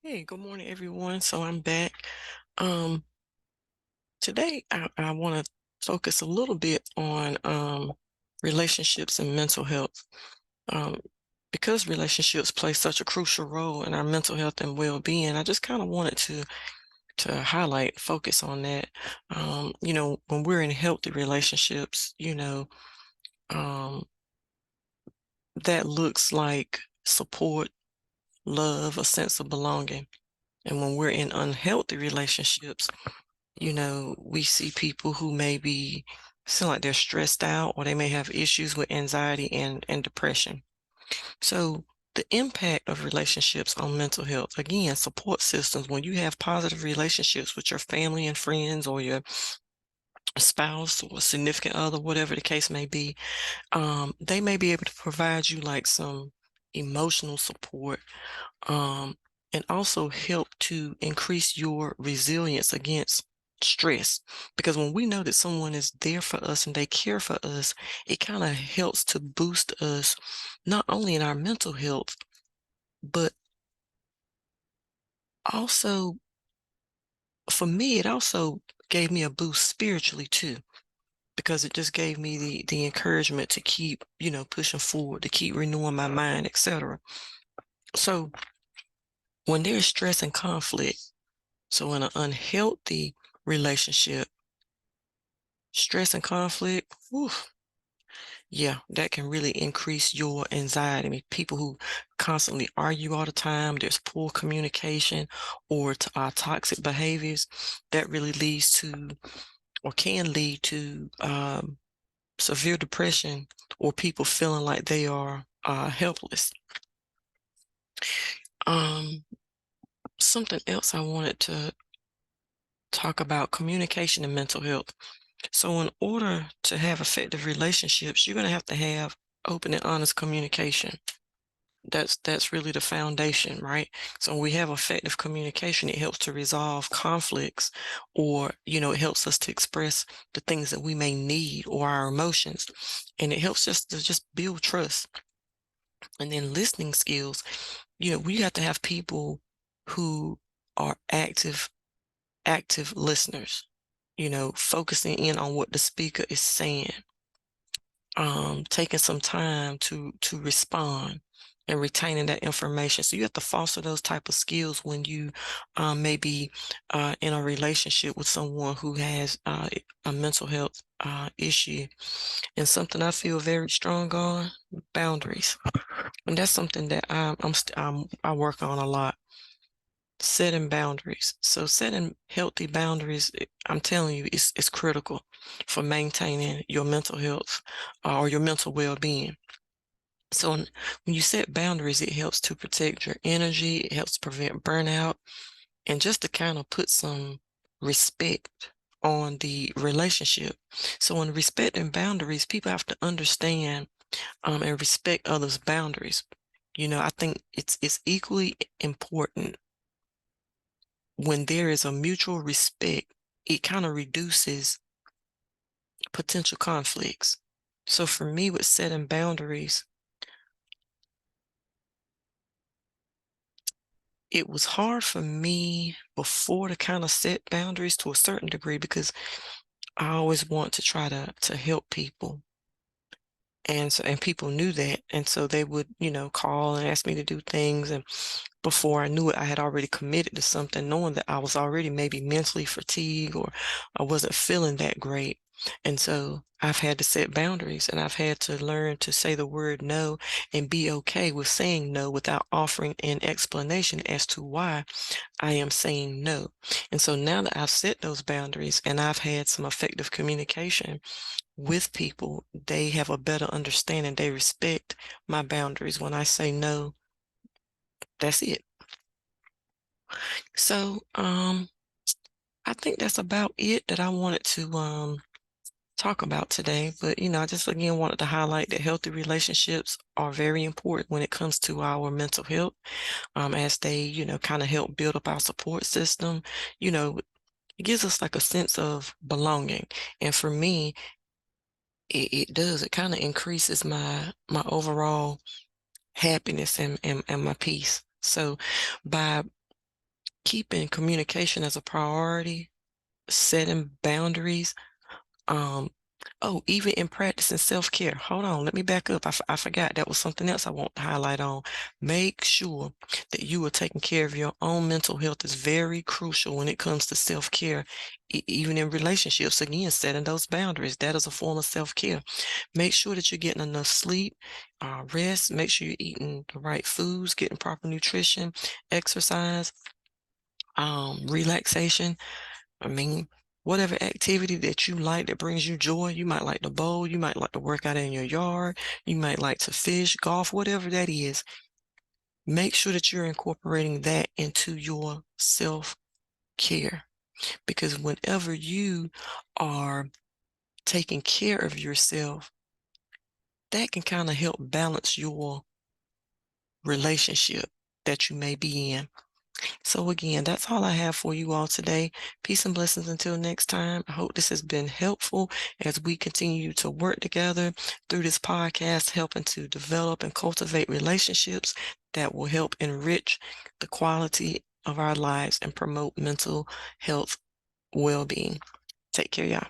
Hey, good morning, everyone. So I'm back. Um, Today I want to focus a little bit on relationships and mental health. Um, because relationships play such a crucial role in our mental health and well-being, I just kind of wanted to highlight, focus on that. When we're in healthy relationships, um, that looks like support, love, a sense of belonging. And when we're in unhealthy relationships, we see people who maybe seem like they're stressed out or they may have issues with anxiety and depression. So the impact of relationships on mental health, again, support systems, when you have positive relationships with your family and friends or your spouse or significant other, whatever the case may be, they may be able to provide you like some emotional support, um, and also help to increase your resilience against stress. Because when we know that someone is there for us and they care for us, it kind of helps to boost us, not only in our mental health, but also for me, it also gave me a boost spiritually too. Because it just gave me the encouragement to keep, pushing forward, to keep renewing my mind, etc. So when there's stress and conflict, so in an unhealthy relationship, stress and conflict, whew, yeah, that can really increase your anxiety. I mean, people who constantly argue all the time, there's poor communication or toxic behaviors, that really leads to or can lead to severe depression or people feeling like they are helpless. Um, Something else I wanted to talk about, communication and mental health. So in order to have effective relationships, you're going to have open and honest communication. That's really the foundation, right? So when we have effective communication, it helps to resolve conflicts, or, it helps us to express the things that we may need or our emotions. And it helps us to just build trust. And then listening skills, we have to have people who are active listeners, focusing in on what the speaker is saying, taking some time to respond and retaining that information. So you have to foster those type of skills when you may be in a relationship with someone who has a mental health issue. And something I feel very strong on, boundaries. And that's something that I work on a lot. Setting boundaries. So setting healthy boundaries, I'm telling you, it's critical for maintaining your mental health or your mental well-being. So when you set boundaries, it helps to protect your energy, it helps prevent burnout, and just to kind of put some respect on the relationship. So in respecting boundaries, people have to understand and respect others' boundaries. I think it's equally important when there is a mutual respect, it kind of reduces potential conflicts. So for me, with setting boundaries, it was hard for me before to kind of set boundaries to a certain degree because I always want to try to help people. And people knew that. And so they would, call and ask me to do things. And before I knew it, I had already committed to something, knowing that I was already maybe mentally fatigued or I wasn't feeling that great. And so I've had to set boundaries, and I've had to learn to say the word no and be okay with saying no without offering an explanation as to why I am saying no. And so now that I've set those boundaries and I've had some effective communication with people, they have a better understanding. They respect my boundaries. When I say no, that's it. So, I think that's about it that I wanted to talk about today. But, I just again wanted to highlight that healthy relationships are very important when it comes to our mental health, as they, kind of help build up our support system. You know, it gives us like a sense of belonging. And for me, it does. It kind of increases my overall happiness and my peace. So by keeping communication as a priority, setting boundaries, um, oh, even in practicing self-care. Hold on, let me back up. I forgot that was something else I want to highlight on. Make sure that you are taking care of your own mental health is very crucial when it comes to self-care, even in relationships. Again, setting those boundaries, that is a form of self-care. Make sure that you're getting enough sleep, rest. Make sure you're eating the right foods, getting proper nutrition, exercise, relaxation. I mean, whatever activity that you like that brings you joy, you might like to bowl, you might like to work out in your yard, you might like to fish, golf, whatever that is. Make sure that you're incorporating that into your self-care, because whenever you are taking care of yourself, that can kind of help balance your relationship that you may be in. So again, that's all I have for you all today. Peace and blessings until next time. I hope this has been helpful as we continue to work together through this podcast, helping to develop and cultivate relationships that will help enrich the quality of our lives and promote mental health well-being. Take care, y'all.